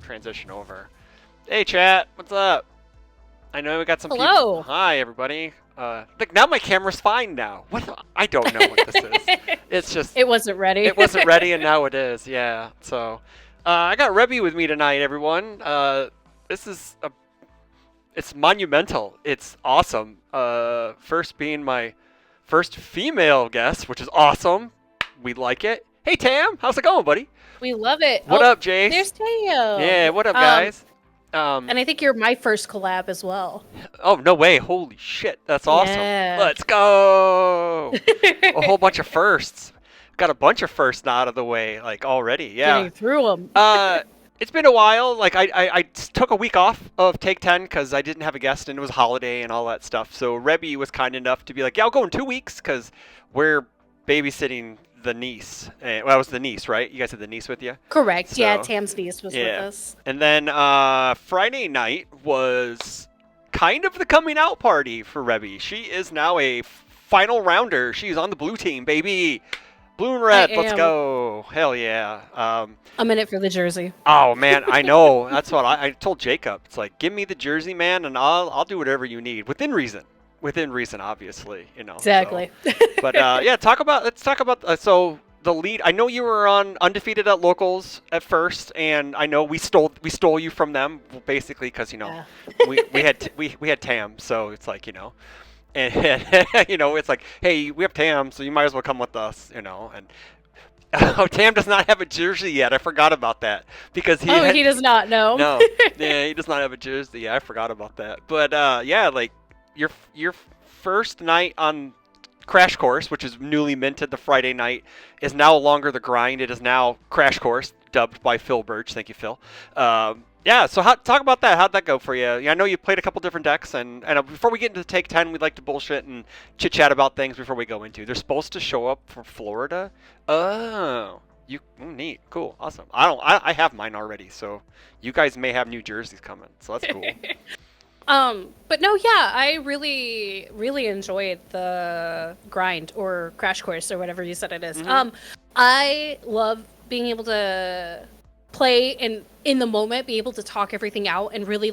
transition over. Hey, chat. What's up? I know we got some people. Hello. Hi, everybody. Like now my camera's fine now. I don't know what this is. It's just It wasn't ready. it wasn't ready and now it is. Yeah. So, I got Rebby with me tonight, everyone. This is it's monumental. It's awesome. First being my first female guest, which is awesome. We like it. Hey Tam, how's it going, buddy? We love it. What up, Jace? There's Teo. Yeah, what up, guys? And I think you're my first collab as well. Oh, no way. Holy shit. That's awesome. Yeah. Let's go. A whole bunch of firsts. Got a bunch of firsts out of the way, like, already. Yeah. Getting through them. It's been a while. Like, I took a week off of Take 10 because I didn't have a guest and it was a holiday and all that stuff. So Rebby was kind enough to be like, yeah, I'll go in 2 weeks because we're babysitting the niece. Well, that was the niece, right? You guys had the niece with you? Correct. So, yeah, Tam's niece was with us. And then Friday night was kind of the coming out party for Rebby. She is now a final rounder. She's on the blue team, baby. Blue and red, let's go. Hell yeah. I'm in it for the jersey. Oh, man, I know. That's what I told Jacob. It's like, give me the jersey, man, and I'll do whatever you need. Within reason. Within reason, obviously, you know. Exactly. So. But yeah, let's talk about so the lead. I know you were on undefeated at locals at first, and I know we stole you from them basically because we had Tam, so it's like and it's like, hey, we have Tam, so you might as well come with us, and. Oh, Tam does not have a jersey yet. I forgot about that because he does not know. No, yeah, he does not have a jersey. Yeah, I forgot about that. But yeah, like your first night on Crash Course, which is newly minted the Friday night, is now longer the grind. It is now Crash Course, dubbed by Phil Birch. Thank you, Phil. Yeah, so talk about that. How'd that go for you? Yeah, I know you played a couple different decks, and before we get into Take 10, we'd like to bullshit and chit-chat about things before we go into. They're supposed to show up from Florida. Oh, neat, cool, awesome. I have mine already, so you guys may have New Jerseys coming, so that's cool. But no, yeah, I really, really enjoyed the grind or Crash Course or whatever you said it is. Mm-hmm. I love being able to play and in the moment be able to talk everything out and really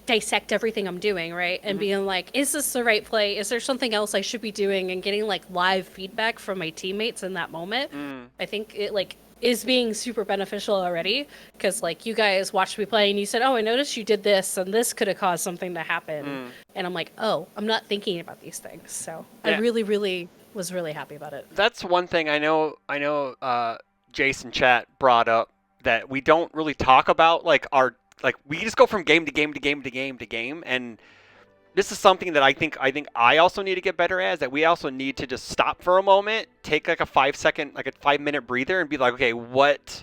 dissect everything I'm doing, right? And being like, is this the right play? Is there something else I should be doing? And getting like live feedback from my teammates in that moment. I think it is being super beneficial already because you guys watched me play and you said, oh, I noticed you did this and this could have caused something to happen. And I'm like, oh, I'm not thinking about these things. So yeah. I really, really was really happy about it. That's one thing I know Jason Chat brought up that we don't really talk about, we just go from game to game to game to game to game, and this is something that I think I also need to get better at, is that we also need to just stop for a moment, take a 5-minute breather and be like, okay, what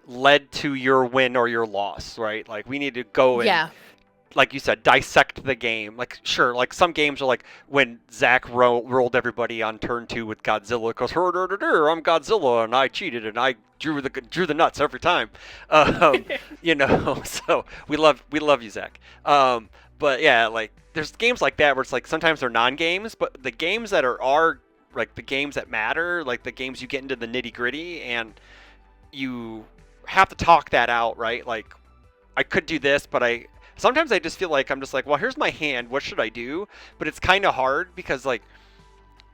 led to your win or your loss, right? Like we need to go and like you said, dissect the game. Like, sure, like some games are like when Zach rolled everybody on turn 2 with Godzilla, goes, I'm Godzilla and I cheated and I drew the nuts every time. So we love you, Zach. But yeah, like there's games like that where it's like sometimes they're non-games, but the games that are like the games that matter, like the games you get into the nitty-gritty and you have to talk that out, right? Like I could do this, but sometimes I just feel like I'm just like, well, here's my hand. What should I do? But it's kind of hard because like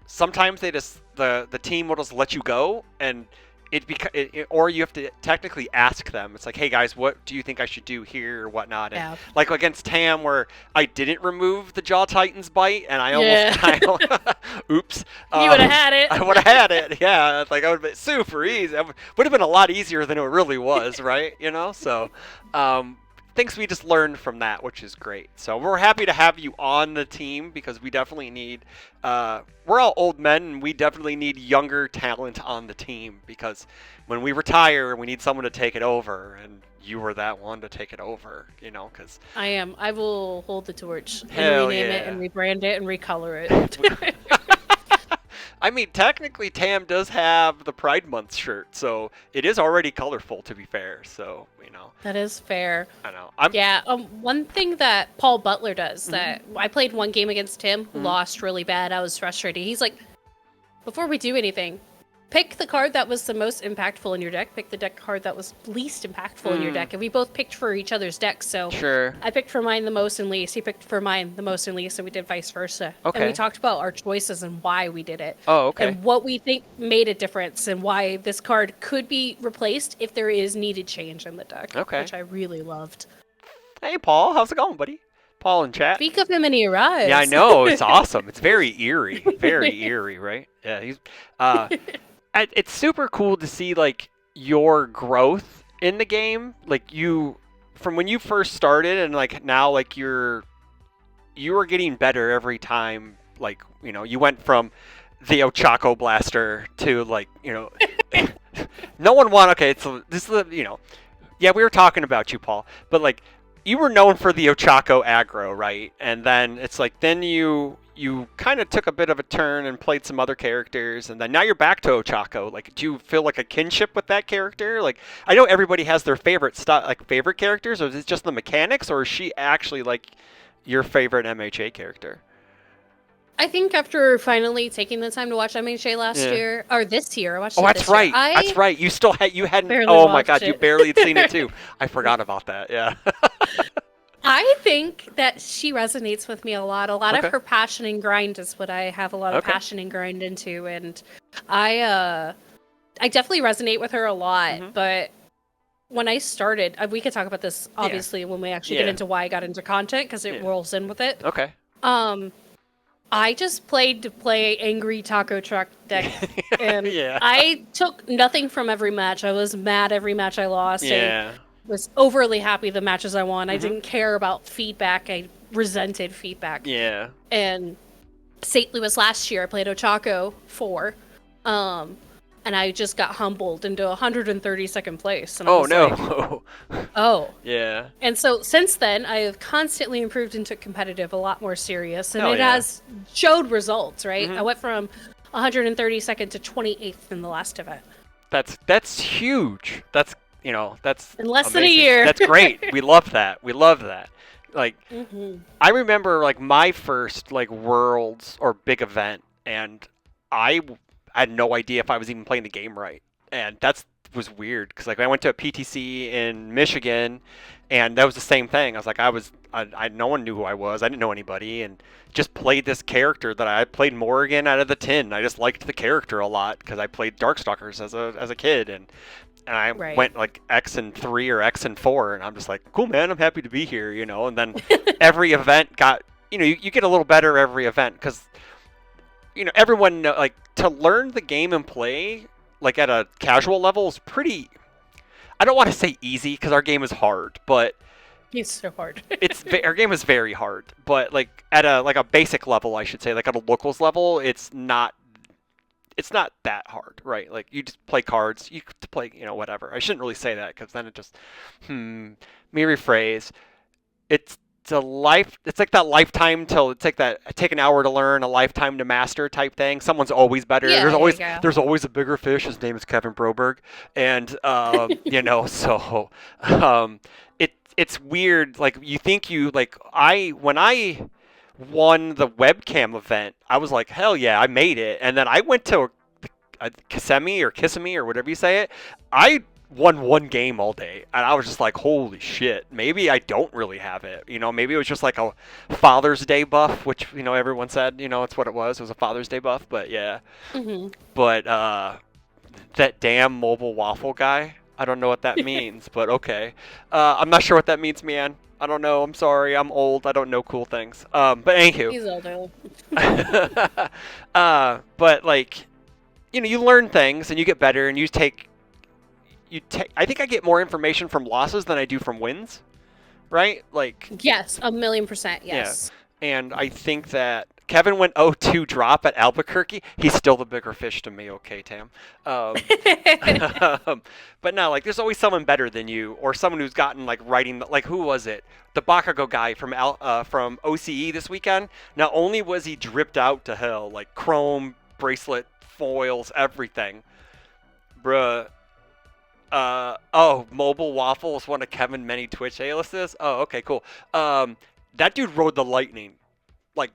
sometimes they just the team will just let you go, and or you have to technically ask them. It's like, hey guys, what do you think I should do here or whatnot? And like against Tam, where I didn't remove the Jaw Titan's bite, and I almost oops. You would have had it. I would have had it. Yeah, like I would have been super easy. It would have been a lot easier than it really was, right? So. Things we just learned from that, which is great. So we're happy to have you on the team because we definitely need, we're all old men and we definitely need younger talent on the team because when we retire, we need someone to take it over, and you were that one to take it over, because... I am. I will hold the torch and it rename and rebrand it and recolor it. I mean, technically, Tam does have the Pride Month shirt, so it is already colorful, to be fair. So, That is fair. I know. One thing that Paul Butler does that I played one game against him, lost really bad. I was frustrated. He's like, before we do anything, pick the card that was the most impactful in your deck, pick the deck card that was least impactful in your deck, and we both picked for each other's decks. So Sure. I picked for mine the most and least, he picked for mine the most and least, and we did vice versa. And we Okay. talked about our choices and why we did it. Oh, okay. And what we think made a difference and why this card could be replaced if there is needed change in the deck. Okay. Which I really loved. Hey, Paul, how's it going, buddy? Paul in chat. Speak of him and he arrives. Yeah, I know. It's awesome. It's very eerie. Very eerie, right? Yeah, he's. It's super cool to see like your growth in the game. Like you, from when you first started, and like now, like you are getting better every time. Like you went from the Ochako Blaster to like no one want. Okay, so this is yeah, we were talking about you, Paul, but like. You were known for the Ochako aggro, right? And then it's like then you kind of took a bit of a turn and played some other characters, and then now you're back to Ochako. Like, do you feel like a kinship with that character? Like, I know everybody has their favorite favorite characters, or is it just the mechanics, or is she actually like your favorite MHA character? I think after finally taking the time to watch MHA last year, or this year, I watched it that's this right. year. That's right. You still you hadn't. barely Oh my God, watched you it. barely had seen it too. I forgot about that. Yeah. I think that she resonates with me a lot. A lot Okay. of her passion and grind is what I have a lot of Okay. passion and grind into, and I definitely resonate with her a lot. Mhm. But when I started, we could talk about this obviously when we actually get Yeah. into why I got into content because it Yeah. rolls in with it. Okay. I just played to play angry taco truck deck, and Yeah. I took nothing from every match. I was mad every match I lost. Yeah. I was overly happy the matches I won. I Mhm. didn't care about feedback. I resented feedback. Yeah. And St. Louis last year, I played Ochako 4, and I just got humbled into 132nd place. And I Oh was no. like, oh. Yeah. And so since then, I have constantly improved and took competitive a lot more serious, and Hell it yeah. has showed results, right? Mhm. I went from 132nd to 28th in the last event. That's huge. That's that's In less than a amazing. year. That's great. We love that. We love that. Like Mm-hmm. I remember like my first like worlds or big event, and I had no idea if I was even playing the game right, and that was weird because like I went to a PTC in Michigan, and that was the same thing. I was like no one knew who I was. I didn't know anybody, and just played this character that I played Morrigan out of the tin. I just liked the character a lot because I played Darkstalkers as a kid, and I Right. went like X and 3 or X and 4, and I'm just like, cool, man, I'm happy to be here, And then every event got, you get a little better every event because, everyone like to learn the game and play like at a casual level is pretty. I don't want to say easy because our game is hard, but It's so hard. our game is very hard. But like at a basic level, I should say, like at a locals level, it's not that hard, right? Like you just play cards, you could play, whatever. I shouldn't really say that because then it just, me rephrase. It's like that lifetime till it's like that take an hour to learn, a lifetime to master type thing. Someone's always better. Yeah, yeah. There's always a bigger fish. His name is Kevin Broberg, and so it's weird. Like you think when I won the webcam event, I was like, hell yeah, I made it. And then I went to Kissimmee or whatever you say it. I won one game all day, and I was just like, holy shit, maybe I don't really have it. Maybe it was just like a Father's Day buff, which, everyone said, it's what it was. It was a Father's Day buff, but yeah. Mm-hmm. But that damn mobile waffle guy, I don't know what that means, but okay. I'm not sure what that means, man. I don't know. I'm sorry. I'm old. I don't know cool things. But anywho. He's older. But like, you learn things and you get better, and you take. I think I get more information from losses than I do from wins, right? Like. Yes, 1,000,000%. Yes. Yeah. And I think that Kevin went 0-2 drop at Albuquerque. He's still the bigger fish to me. Okay, Tam. But no, like there's always someone better than you, or someone who's gotten like writing. Like who was it? The Bakugo guy from OCE this weekend. Not only was he dripped out to hell, like chrome bracelet, foils, everything, bruh. Mobile Waffle is one of Kevin many Twitch aliases. Oh, okay, cool. That dude rode the lightning. Like,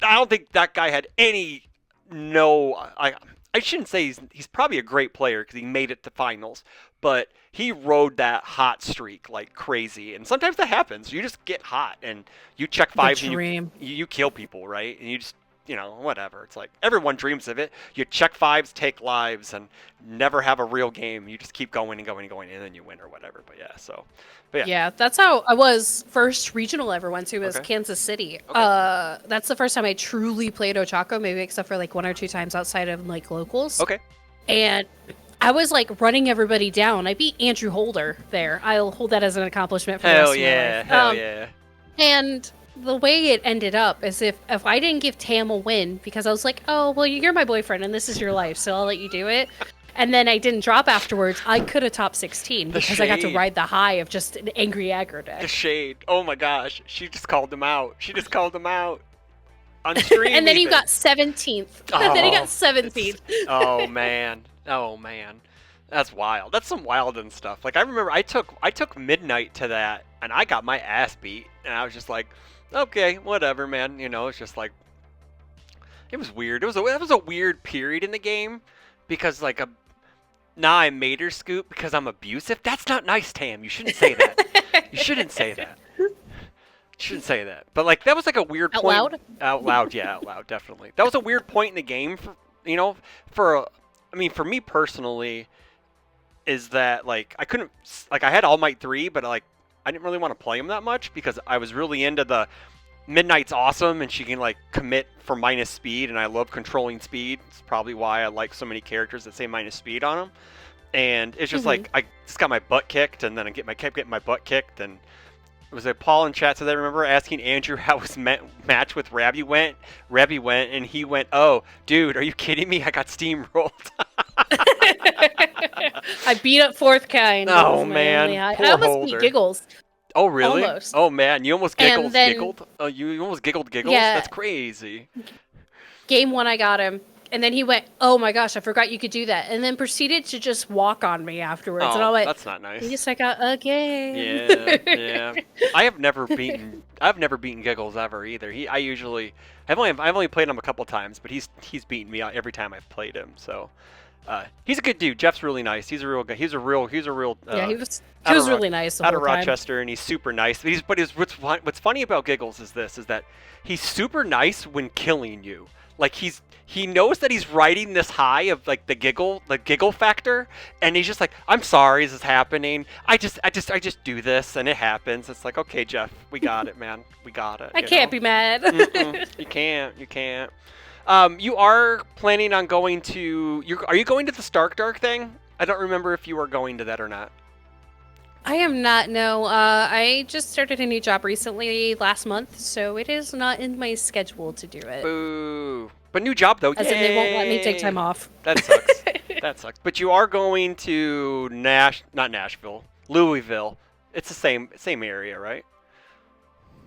I don't think that guy had any. No, I I shouldn't say he's probably a great player because he made it to finals, but he rode that hot streak like crazy. And sometimes that happens. You just get hot and you check The fives and dream. you kill people, right? And you just whatever. It's like everyone dreams of it. You check fives, take lives, and never have a real game. You just keep going and going and going, and then you win or whatever. But yeah, but yeah. Yeah, that's how I was first regional I ever went to was Okay. Kansas City. Okay. That's the first time I truly played Ochako, maybe except for like 1 or 2 times outside of like locals. Okay. And I was like running everybody down. I beat Andrew Holder there. I'll hold that as an accomplishment for the rest of my life. Hell yeah. And the way it ended up is if I didn't give Tam a win because I was like, oh, well, you're my boyfriend and this is your life, so I'll let you do it. And then I didn't drop afterwards, I could have top 16 because I got to shade. ride the high of just an angry aggro deck. The shade. Oh my gosh. She just called him out. On stream. And then he even. got 17th. Oh, then he got 17th. Oh man. That's wild. That's some wild and stuff. Like I remember I took midnight to that and I got my ass beat and I was just like, okay, whatever, man. It's just like it was weird. It was a weird period in the game because like I made her scoop because I'm abusive. That's not nice, Tam. You shouldn't say that. You shouldn't say that. Shouldn't say that. But like that was like a weird Out point. loud? Out loud, yeah, out loud, definitely. That was a weird point in the game for me personally is that like I couldn't like I had All Might 3, but like I didn't really want to play him that much because I was really into the Midnight's awesome and she can like commit for minus speed and I love controlling speed. It's probably why I like so many characters that say minus speed on them. And it's just like I just got my butt kicked and then I kept getting my butt kicked and it was like Paul in chat said I remember asking Andrew how his match with Rabby went. Rabby went and he went, "Oh, dude, are you kidding me? I got steamrolled." I beat up fourth kind. Oh man, I poor almost Holder. beat Giggles. Oh really? Almost. Oh man, you almost And then- giggled. Oh, you almost giggled. Yeah. That's crazy. Game 1, I got him. And then he went, oh my gosh, I forgot you could do that. And then proceeded to just walk on me afterwards. and I Oh, went, that's not nice. yes, I got a game. Yeah. I've never beaten Giggles ever either. I've only played him a couple times, but he's beaten me out every time I've played him. So he's a good dude. Jeff's really nice. He's a real guy. He's a real. Yeah, he was out of really nice the out whole of time. Rochester, and he's super nice. What's funny about Giggles is that he's super nice when killing you. Like he knows that he's riding this high of like the giggle factor, and he's just like, I'm sorry, this is happening. I just do this, and it happens. It's like, okay, Jeff, we got it, man, we got it. I can't be mad. You can't. You are planning on going to. Are you going to the Stark Dark thing? I don't remember if you are going to that or not. I am not, no. I just started a new job recently, last month, so it is not in my schedule to do it. Boo. But new job though. As in they won't let me take time off. That sucks. That sucks. But you are going to not Nashville, Louisville. It's the same area, right?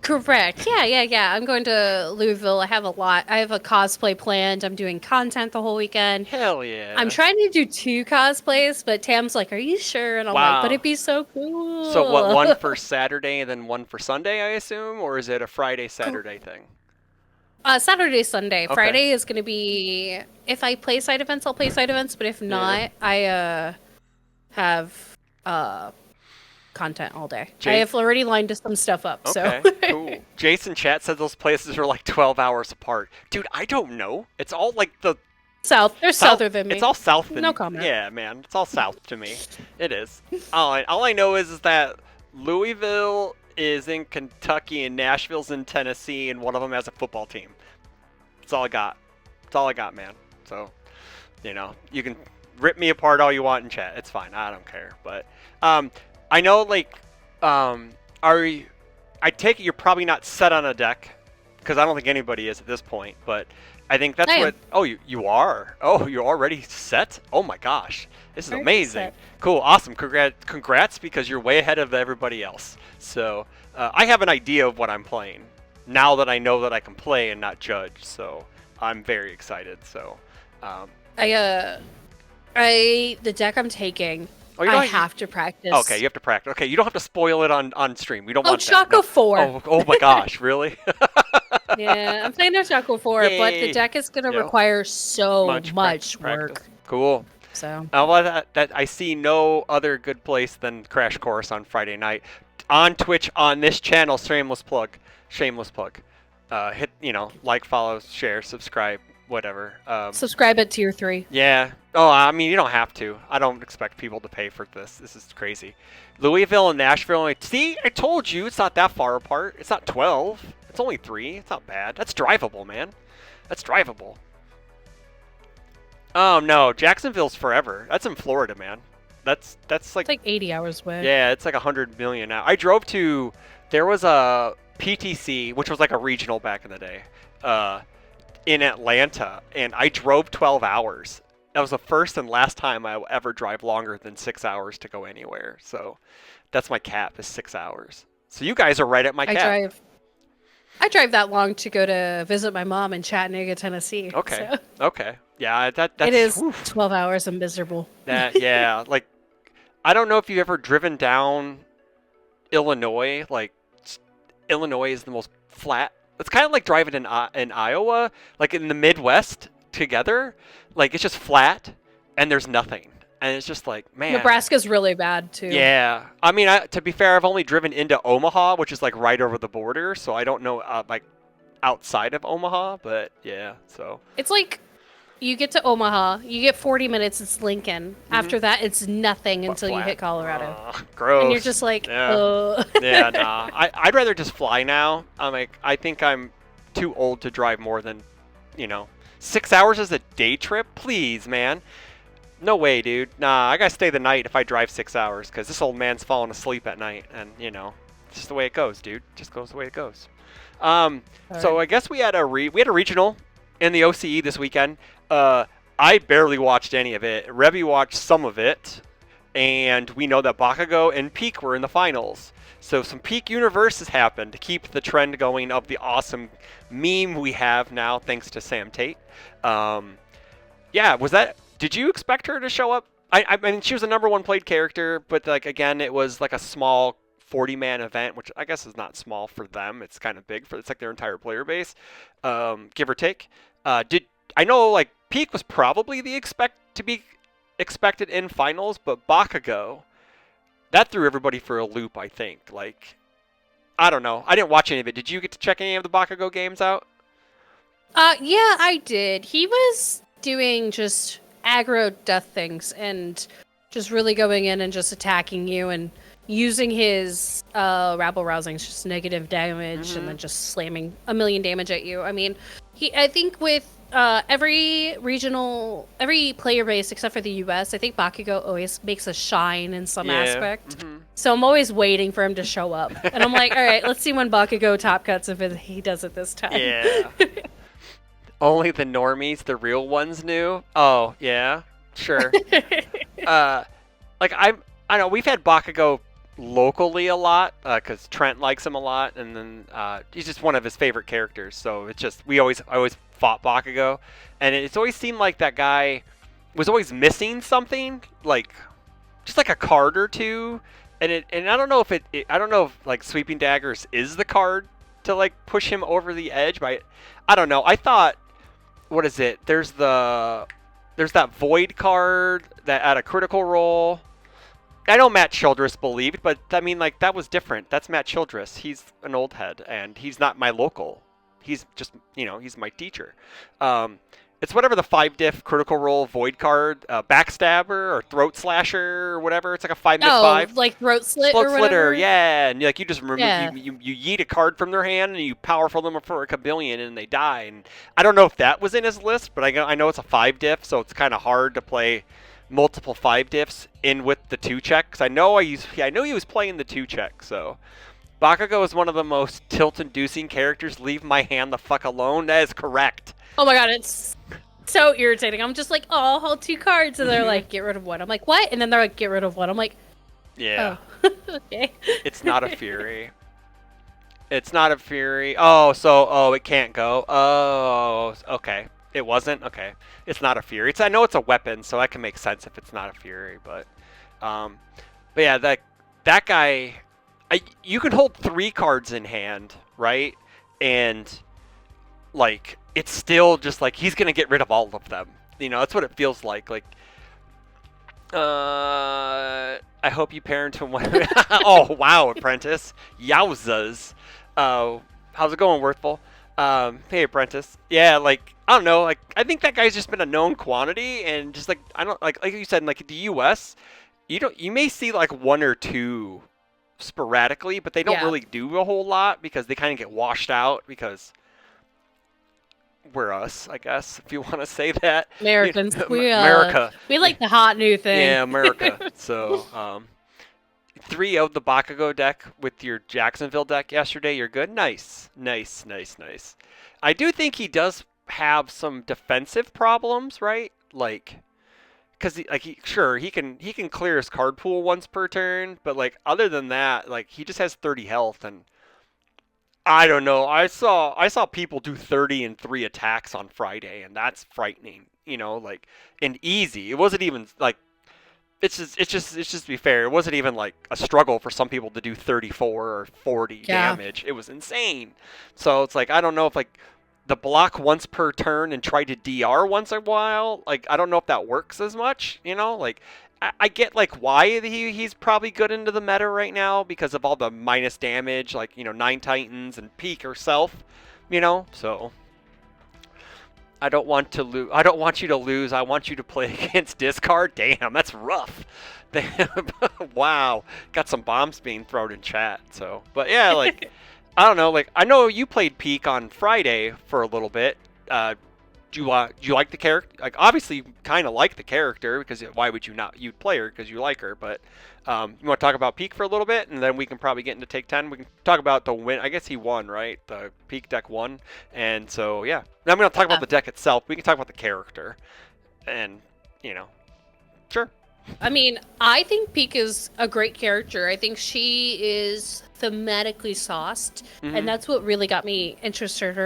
Correct. Yeah. I'm going to Louisville. I have a cosplay planned. I'm doing content the whole weekend. Hell yeah. I'm trying to do 2 cosplays, but Tam's like, are you sure? And I'm Wow. like, but it'd be so cool. So what? One for Saturday and then one for Sunday, I assume, or is it a Friday Saturday thing? Saturday, Sunday. Okay. Friday is going to be, if I play side events, I'll play side events, but if not, I have content all day. I have already lined some stuff up, Okay, so. cool. Jason chat said those places are like 12 hours apart. Dude, I don't know. It's all like the South. They're souther than me. It's all south than No comment. Yeah, man. It's all south to me. It is. All I know is that Louisville is in Kentucky and Nashville's in Tennessee, and one of them has a football team. That's all I got. That's all I got, man. So, you can rip me apart all you want in chat. It's fine. I don't care. But I know, like, I take it you're probably not set on a deck, because I don't think anybody is at this point, but I think that's what... Oh, you are? Oh, you're already set? Oh my gosh. This is amazing. Set. Cool, awesome. Congrats, because you're way ahead of everybody else. So, I have an idea of what I'm playing, now that I know that I can play and not judge, so I'm very excited, so... the deck I'm taking, I have to practice. Okay, you have to practice. Okay, you don't have to spoil it on stream. We don't want that. Ochako 4. Oh my gosh, really? Yeah, I'm playing Otaku 4, but the Yay. deck is going to Yep. require so Much much practice. work. Cool. So Well, that I see no other good place than Crash Course on Friday night on Twitch on this channel. Shameless plug. Shameless plug. Hit like, follow, share, subscribe, whatever. subscribe at tier 3. Yeah. Oh, I mean, you don't have to. I don't expect people to pay for this. This is crazy. Louisville and Nashville. See, I told you it's not that far apart. It's not 12. It's only 3. It's not bad. That's drivable, man. That's drivable. Oh no, Jacksonville's forever. That's in Florida, man. That's like It's like 80 hours away. yeah, it's like 100 million now. I drove to there was a PTC, which was like a regional back in the day, in Atlanta, and I drove 12 hours. That was the first and last time I will ever drive longer than 6 hours to go anywhere. So that's my cap is 6 hours. So you guys are right at my cap. I drive that long to go to visit my mom in Chattanooga, Tennessee. Okay. So. Okay. Yeah, that's It is oof. 12 hours and miserable. Yeah, like I don't know if you've ever driven down Illinois. Like Illinois is the most flat. It's kind of like driving in Iowa, like in the Midwest together. Like it's just flat and there's nothing, and it's just like man. Nebraska's really bad too. Yeah, I mean, to be fair, I've only driven into Omaha, which is like right over the border, so I don't know like outside of Omaha, but yeah, so. It's like you get to Omaha, you get 40 minutes, it's Lincoln. After that, it's nothing until you hit Colorado. Gross. And you're just like, yeah. Yeah, nah. I'd rather just fly now. I'm like, I think I'm too old to drive more than, 6 hours is a day trip? Please, man. No way, dude. Nah, I gotta stay the night if I drive 6 hours, because this old man's falling asleep at night, and, it's just the way it goes, dude. It just goes the way it goes. So I guess we had a regional in the OCE this weekend. I barely watched any of it. Rebby watched some of it, and we know that Bakugo and Peak were in the finals. So some Peak Universus happened to keep the trend going of the awesome meme we have now, thanks to Sam Tate. Yeah, did you expect her to show up? I mean, she was the #1 played character, but like again, it was like a small 40-man event, which I guess is not small for them. It's kind of big it's like their entire player base, give or take. I know like Peak was probably to be expected in finals, but Bakugo, that threw everybody for a loop. I think like I don't know. I didn't watch any of it. Did you get to check any of the Bakugo games out? Yeah, I did. He was doing just aggro death things and just really going in and just attacking you and using his rabble rousings, just negative damage, and then just slamming a million damage at you. I mean, I think with every player base except for the US, I think Bakugo always makes a shine in some aspect. So I'm always waiting for him to show up. And I'm like, all right, let's see when Bakugo top cuts if he does it this time. Yeah. Only the normies, the real ones, knew. Oh yeah, sure. Like I know we've had Bakugo locally a lot because Trent likes him a lot, and then he's just one of his favorite characters. So it's just I always fought Bakugo, and it's always seemed like that guy was always missing something, like just like a card or two, and I don't know if I don't know if like Sweeping Daggers is the card to like push him over the edge, but I don't know. I thought, what is it? There's that Void card that at a critical roll. I know Matt Childress believed, but I mean, like, that was different. That's Matt Childress. He's an old head, and he's not my local. He's just, he's my teacher. It's whatever the 5-diff critical roll void card, backstabber or throat slasher or whatever. It's like a 5-5. Oh, like throat slit or whatever? Slitter, yeah. And like you just remove, Yeah. you yeet a card from their hand and you powerful them for a billion and they die. And I don't know if that was in his list, but I know it's a 5-diff, so it's kind of hard to play multiple 5-diffs in with the 2-check. Because I know he was playing the 2-check, so. Bakugo is one of the most tilt-inducing characters. Leave my hand the fuck alone. That is correct. Oh my god, it's so irritating. I'm just like, oh, I'll hold 2 cards, and they're like, get rid of one. I'm like, what? And then they're like, get rid of one. I'm like, yeah. Oh. Okay. It's not a Fury. It's not a Fury. Oh, it can't go. Oh, okay. It wasn't? Okay. It's not a Fury. I know it's a weapon, so that can make sense if it's not a Fury, but yeah, that guy, you can hold 3 cards in hand, right? And like it's still just like he's gonna get rid of all of them. That's what it feels like. Like, I hope you parent him. Oh wow, Apprentice, yowzas. How's it going, Worthful? Hey, Apprentice. Yeah, like I don't know. Like I think that guy's just been a known quantity, and just like I don't like you said, in, like the U.S. You may see like one or two sporadically, but they don't really do a whole lot because they kind of get washed out because we're us, I guess, if you want to say that. Americans. America. We like the hot new thing. Yeah, America. So, 3 of the Bakugo deck with your Jacksonville deck yesterday. You're good. Nice. I do think he does have some defensive problems, right? Like, because he can clear his card pool once per turn, but like other than that, like he just has 30 health, and I don't know. I saw people do 30 and 3 attacks on Friday, and that's frightening. Like, and easy. It wasn't even like it's just to be fair. It wasn't even like a struggle for some people to do 34 or 40 damage. It was insane. So it's like I don't know if like the block once per turn and try to DR once in a while. Like I don't know if that works as much. Like I get like why he's probably good into the meta right now because of all the minus damage, like 9 Titans and Peak herself. So I don't want to lose. I don't want you to lose. I want you to play against discard. Damn, that's rough. Wow, got some bombs being thrown in chat. So, but yeah, like I don't know. Like I know you played Peak on Friday for a little bit. Do you like the character? Like obviously, you kind of like the character because why would you not? You'd play her because you like her. But you want to talk about Peak for a little bit, and then we can probably get into Take 10. We can talk about the win. I guess he won, right? The Peak deck won, and so yeah. I'm going to talk about the deck itself. We can talk about the character, and sure. I mean, I think Peak is a great character. I think she is thematically sauced, and that's what really got me interested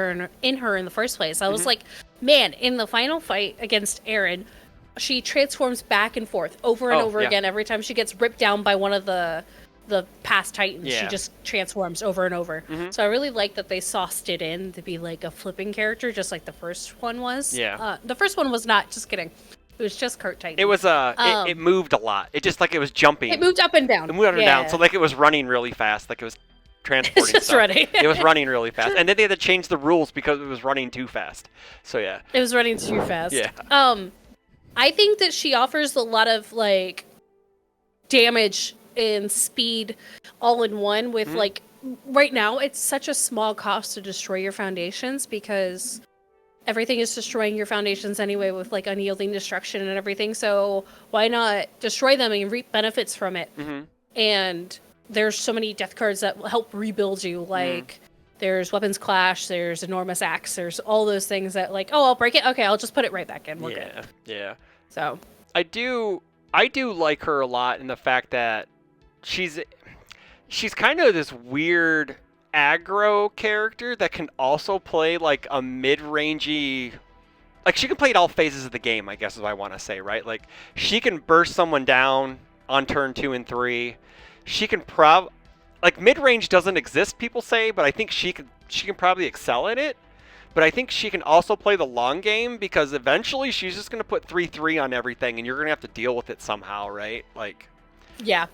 in her in the first place. I was like, man, in the final fight against Aaron, she transforms back and forth over and over again. Every time she gets ripped down by one of the past Titans, she just transforms over and over. So I really like that they sauced it in to be like a flipping character, just like the first one was. Yeah. The first one was not. Just kidding. It was just Kurt Titan. It was it moved a lot. It just like it was jumping. It moved up and down. It moved up and down. So like it was running really fast. Like it was transporting it's just stuff. running. It was running really fast. And then they had to change the rules because it was running too fast. So yeah. It was running too fast. Yeah. I think that she offers a lot of like damage and speed all in one with like right now it's such a small cost to destroy your foundations because everything is destroying your foundations anyway with like unyielding destruction and everything. So why not destroy them and reap benefits from it? And there's so many death cards that will help rebuild you. Like there's Weapons Clash, there's Enormous Axe, there's all those things that like, oh, I'll break it. Okay, I'll just put it right back in. We're good. Yeah. So I do like her a lot in the fact that she's kind of this weird aggro character that can also play like a mid-rangey, like she can play at all phases of the game, I guess is what I want to say, right? Like she can burst someone down on turn 2 and 3. She can like mid-range doesn't exist, people say, but I think she can probably excel at it. But I think she can also play the long game because eventually she's just going to put 3/3 on everything and you're going to have to deal with it somehow, right? Like yeah.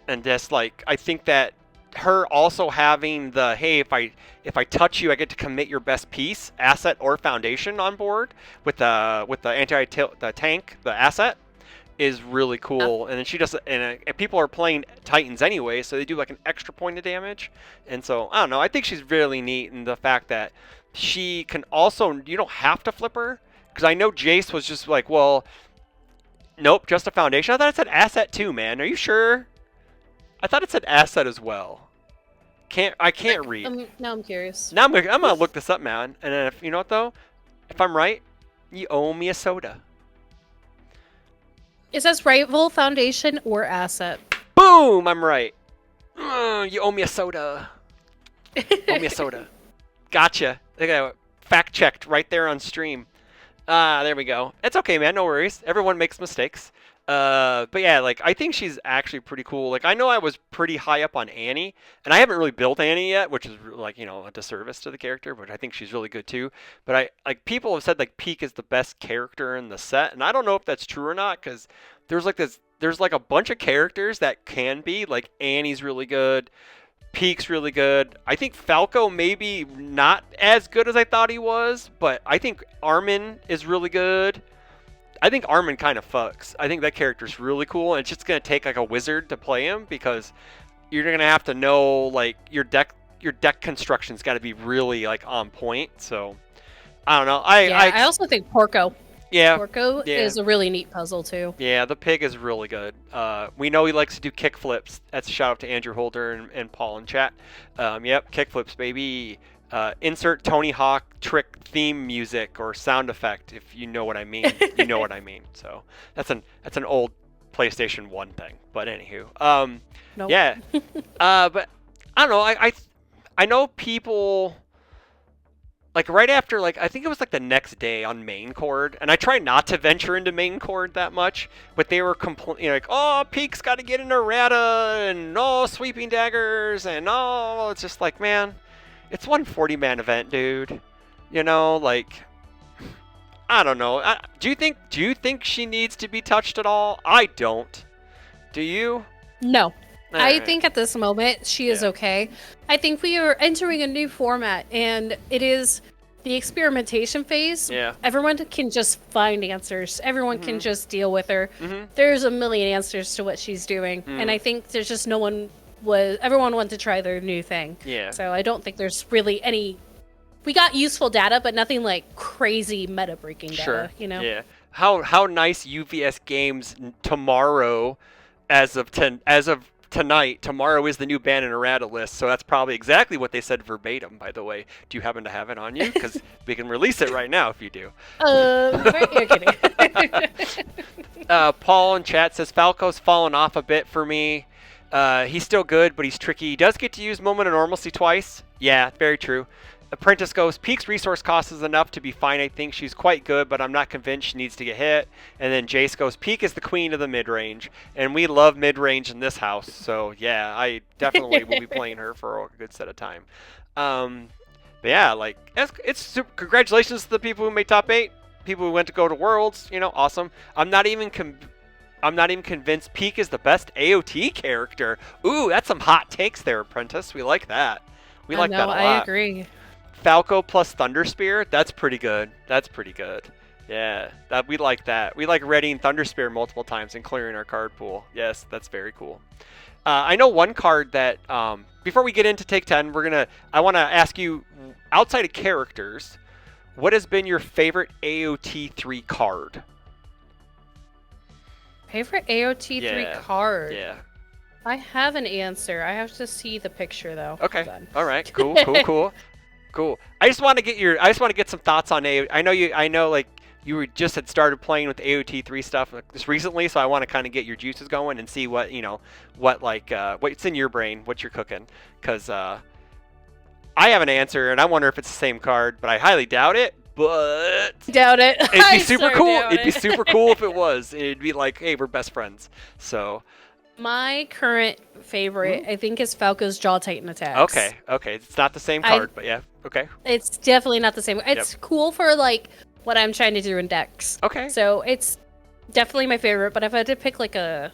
And just like I think that her also having the hey, if I touch you, I get to commit your best piece, asset or foundation on board with the tank, the asset is really cool. And then she does, and people are playing Titans anyway, so they do like an extra point of damage. And so I don't know. I think she's really neat in the fact that she can also, you don't have to flip her because I know Jace was just like, well, nope, just a foundation. I thought it said asset too, man. Are you sure? I thought it said asset as well. I can't read. Now I'm curious. Now I'm gonna look this up, man. And then if you know what though, if I'm right, you owe me a soda. It says rival, foundation, or asset. Boom! I'm right. You owe me a soda. Owe me a soda. Gotcha. Look at that. Fact checked right there on stream. There we go. It's okay, man. No worries. Everyone makes mistakes. But yeah, like I think she's actually pretty cool. Like I know I was pretty high up on Annie, and I haven't really built Annie yet, which is like a disservice to the character. But I think she's really good too. But I like people have said like Peak is the best character in the set, and I don't know if that's true or not because there's like a bunch of characters that can be like Annie's really good. Peak's really good. I think Falco maybe not as good as I thought he was, but I think Armin is really good. I think Armin kind of fucks. I think that character's really cool, and it's just gonna take like a wizard to play him because you're gonna have to know like your deck construction's got to be really like on point. So I don't know. I also think Porco. Yeah, Porco yeah. is a really neat puzzle too. Yeah, the pig is really good. We know he likes to do kick flips. That's a shout out to Andrew Holder and Paul in chat. Yep, kick flips, baby. Insert Tony Hawk trick theme music or sound effect if you know what I mean. You know what I mean. So that's an old PlayStation 1 thing. But anywho, Nope. yeah. But I don't know. I know people. Like right after, like I think it was like the next day on main chord, and I try not to venture into main chord that much, but they were complaining like, "Oh, Peak's got to get an errata, and oh, sweeping daggers, and oh," it's just like, man, it's one 40-man event, dude. Like I don't know. Do you think she needs to be touched at all? I don't. Do you? No. I Alright. think at this moment she is Yeah. okay. I think we are entering a new format, and it is the experimentation phase. Yeah. Everyone can just find answers. Everyone can just deal with her. Mm-hmm. There's a million answers to what she's doing, and I think there's just everyone wanted to try their new thing. Yeah. So I don't think there's really any. We got useful data, but nothing like crazy meta breaking data. Sure. Yeah. How nice UVS games tomorrow, as of tonight. Tomorrow is the new ban and errata list, so that's probably exactly what they said verbatim. By the way, do you happen to have it on you? Because we can release it right now if you do. You're kidding. Paul in chat says Falco's fallen off a bit for me. He's still good, but he's tricky. He does get to use Moment of Normalcy twice. Yeah, very true. Apprentice goes, Peak's resource cost is enough to be fine. I think she's quite good, but I'm not convinced she needs to get hit. And then Jace goes, Peak is the queen of the mid-range, and we love mid-range in this house. So yeah, I definitely will be playing her for a good set of time. But yeah, like it's super, congratulations to the people who made top 8, people who went to go to Worlds. Awesome. I'm not even convinced Peak is the best AOT character. Ooh, that's some hot takes there, Apprentice. We like that. We like that a lot. I agree. Falco plus Thunder Spear, that's pretty good. Yeah, we like that. We like readying Thunder Spear multiple times and clearing our card pool. Yes, that's very cool. I know one card that, before we get into Take 10, I want to ask you, outside of characters, what has been your favorite AOT 3 card? Favorite AOT 3 card? Yeah. I have an answer. I have to see the picture though. Okay. All right. Cool. I just want to get some thoughts on AOT. I know like you just had started playing with AOT 3 stuff just recently, so I want to kind of get your juices going and see what's in your brain, what you're cooking, because I have an answer and I wonder if it's the same card, but I highly doubt it. But doubt it. It'd be super cool. It'd be super cool if it was. It'd be like, hey, we're best friends. So. My current favorite, I think, is Falco's Jaw Titan attacks. Okay. It's not the same card, but yeah. Okay. It's definitely not the same. It's cool for like what I'm trying to do in decks. Okay. So it's definitely my favorite. But if I had to pick like a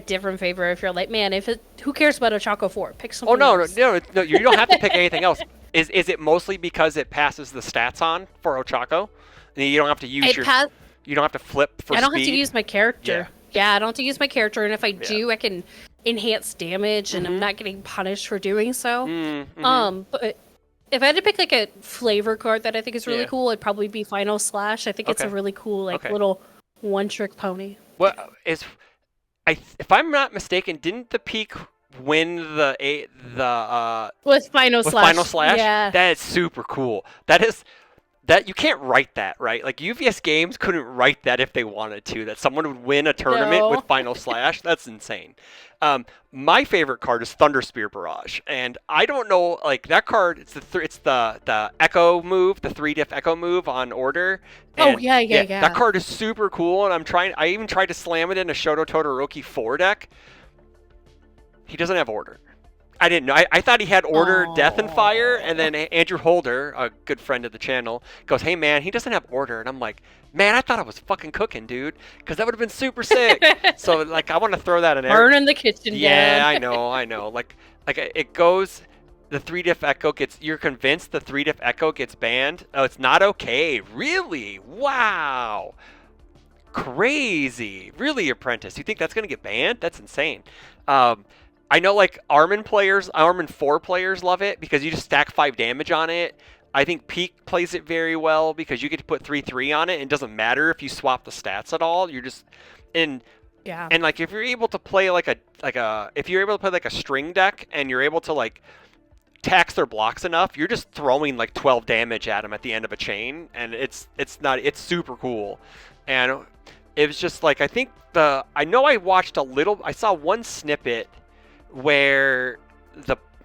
different favorite, if you're like, man, who cares about Ochako 4? Pick something. No, else. no. You don't have to pick anything else. Is it mostly because it passes the stats on for Ochako? And you don't have to use you don't have to flip for speed? I don't have to use my character. Yeah, I don't have to use my character, and if I do, I can enhance damage, and I'm not getting punished for doing so. But if I had to pick like a flavor card that I think is really cool, it'd probably be Final Slash. I think it's a really cool little one-trick pony. Well, if I'm not mistaken, didn't the Peak win the with Final Slash? Final Slash? Yeah, that is super cool. that you can't write that, right? Like UVS Games couldn't write that if they wanted to. That someone would win a tournament with No. Final Slash. That's insane. My favorite card is Thunder Spear Barrage, and I don't know, like that card. It's the Echo move, the 3-diff Echo move on order. Oh And yeah, yeah, that yeah. card is super cool, and I even tried to slam it in a Shoto Todoroki 4 deck. He doesn't have order. I didn't know. I thought he had order, death, and fire. And Oh. then Andrew Holder, a good friend of the channel, goes, "Hey man, he doesn't have order." And I'm like, "Man, I thought I was fucking cooking, dude, because that would have been super sick." So like, I want to throw that in there. Burning the kitchen Yeah, down. I know. Like it goes. The 3-diff Echo gets. You're convinced the 3-diff Echo gets banned? Oh, it's not okay. Really? Wow. Crazy. Really, Apprentice? You think that's gonna get banned? That's insane. Um, I know like Armin 4 players love it because you just stack 5 damage on it. I think Peak plays it very well because you get to put 3/3 on it and it doesn't matter if you swap the stats at all. You're just and Yeah. and like if you're able to play if you're able to play like a string deck and you're able to like tax their blocks enough, you're just throwing like 12 damage at them at the end of a chain, and it's super cool. And it was just like I know I saw one snippet where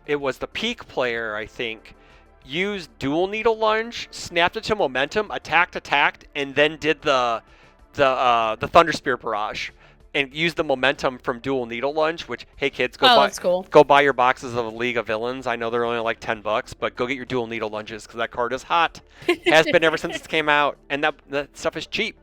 it was the Peak player, I think, used dual needle lunge, snapped it to momentum, attacked, and then did the Thunder Spear Barrage and used the momentum from dual needle lunge. Which, hey kids, That's cool. go buy your boxes of League of Villains. I know they're only like $10, but go get your dual needle lunges because that card is hot. Has been ever since it came out, and that stuff is cheap.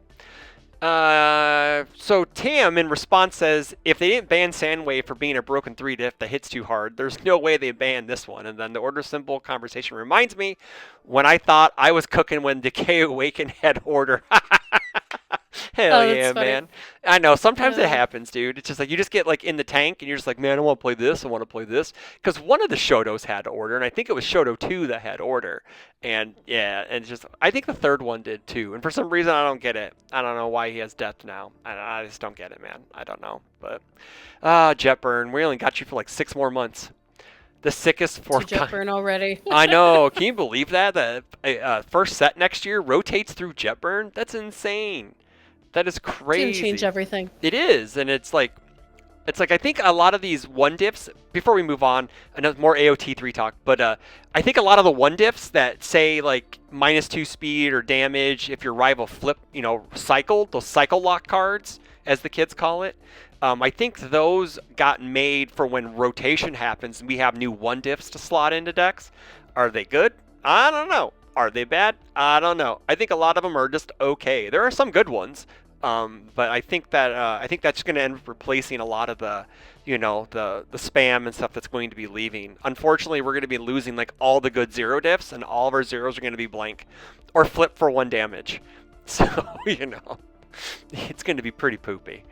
So Tam in response says, if they didn't ban Sandwave for being a broken 3-diff that hits too hard, there's no way they banned this one. And then the order symbol conversation reminds me when I thought I was cooking when Decay Awaken had order. Hell Oh, yeah, that's funny. man. I know, sometimes it Uh, happens, dude. It's just like you just get like in the tank and you're just like, man, I want to play this, I want to play this. Because one of the Shotos had order, and I think it was Shoto 2 that had order. And yeah, and it's just I think the third one did too. And for some reason I don't get it. I don't know why he has death now. I just don't get it, man. I don't know. But Jetburn, we only got you for like 6 more months. The sickest to fourth jet time. burn already. I know. Can you believe that? The first set next year rotates through Jetburn? That's insane. That is It's gonna crazy. change everything. It is, and it's like I think a lot of these one diffs. Before we move on, I know more AOT 3 talk, but I think a lot of the one diffs that say like -2 speed or damage if your rival cycled those cycle lock cards as the kids call it. I think those got made for when rotation happens and we have new one diffs to slot into decks. Are they good? I don't know. Are they bad? I don't know. I think a lot of them are just okay. There are some good ones, but I think that's going to end up replacing a lot of the spam and stuff that's going to be leaving. Unfortunately, we're going to be losing like all the good zero diffs, and all of our zeros are going to be blank or flip for 1 damage. So it's going to be pretty poopy.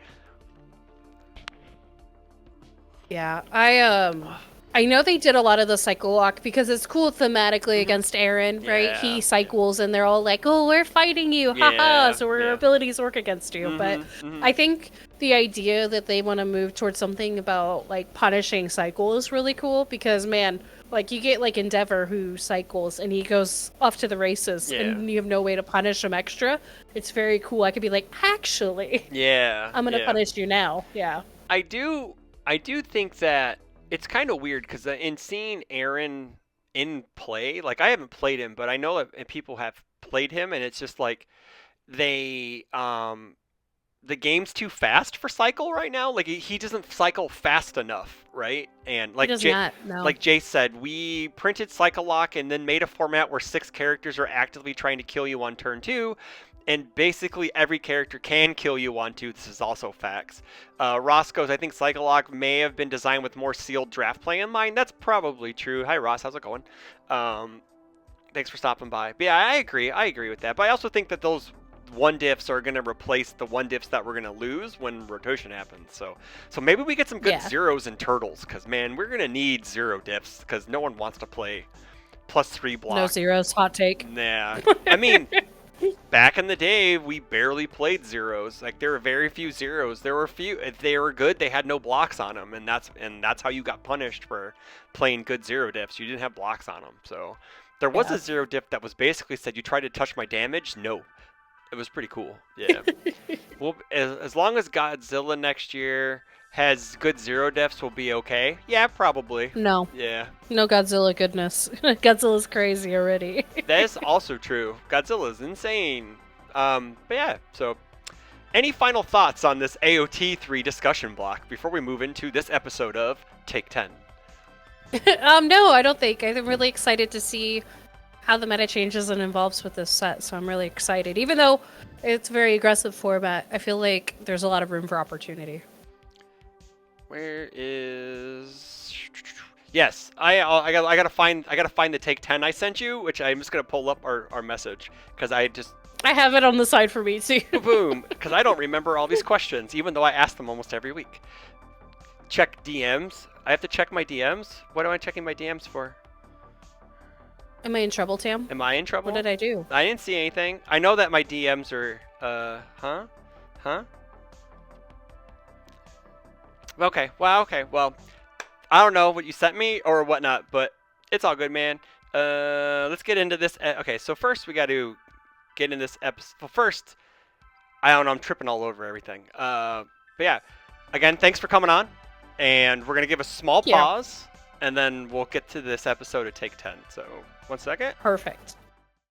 Yeah, I know they did a lot of the cycle lock because it's cool thematically against Aaron, right? Yeah, He cycles and they're all like, "Oh, we're fighting you, haha!" Yeah, So our yeah. abilities work against you. But Mhm. I think the idea that they want to move towards something about like punishing cycle is really cool because man, like you get like Endeavor who cycles and he goes off to the races Yeah. and you have no way to punish him extra. It's very cool. I could be like, actually, Yeah. I'm gonna yeah. punish you now. Yeah. I do think that it's kind of weird because in seeing Aaron in play, like I haven't played him, but I know that people have played him, and it's just like they the game's too fast for cycle right now. Like he doesn't cycle fast enough, right? And He like does not. No. like Jay said, we printed Cycle Lock and then made a format where 6 characters are actively trying to kill you on turn 2. And basically every character can kill you on 2. This is also facts. Ross goes, I think Cycle Lock may have been designed with more sealed draft play in mind. That's probably true. Hi, Ross. How's it going? Thanks for stopping by. But yeah, I agree. I agree with that. But I also think that those one diffs are going to replace the one diffs that we're going to lose when rotation happens. So maybe we get some good Yeah. zeros and turtles because, man, we're going to need zero diffs because no one wants to play +3 block. No zeros. Hot take. Nah. I mean, back in the day, we barely played zeros. Like there were very few zeros. There were a few. If they were good, they had no blocks on them, and that's how you got punished for playing good zero diffs. You didn't have blocks on them. So There was Yeah. a zero diff that was basically said, "You tried to touch my damage." No, it was pretty cool. Yeah. Well, as long as Godzilla next year has good zero diffs, we'll be okay. Yeah, probably. No. Yeah, No Godzilla goodness. Godzilla's crazy already. that is also true. Godzilla's insane. But yeah, so any final thoughts on this AOT3 discussion block before we move into this episode of Take 10? No, I don't think. I'm really excited to see how the meta changes and evolves with this set, so I'm really excited. Even though it's a very aggressive format, I feel like there's a lot of room for opportunity. Where is? Yes, I gotta find the Take 10 I sent you, which I'm just gonna pull up our message because I have it on the side for me too. boom, because I don't remember all these questions, even though I ask them almost every week. Check DMs. I have to check my DMs. What am I checking my DMs for? Am I in trouble, Tam? Am I in trouble? What did I do? I didn't see anything. I know that my DMs are, huh? Okay, well, I don't know what you sent me or whatnot, but it's all good, man. Let's get into this. Okay, so first we got to get in this episode. Well, first, I don't know, I'm tripping all over everything. But yeah, again, thanks for coming on, and we're gonna give a small pause, and then we'll get to this episode of Take 10. So, 1 second. Perfect.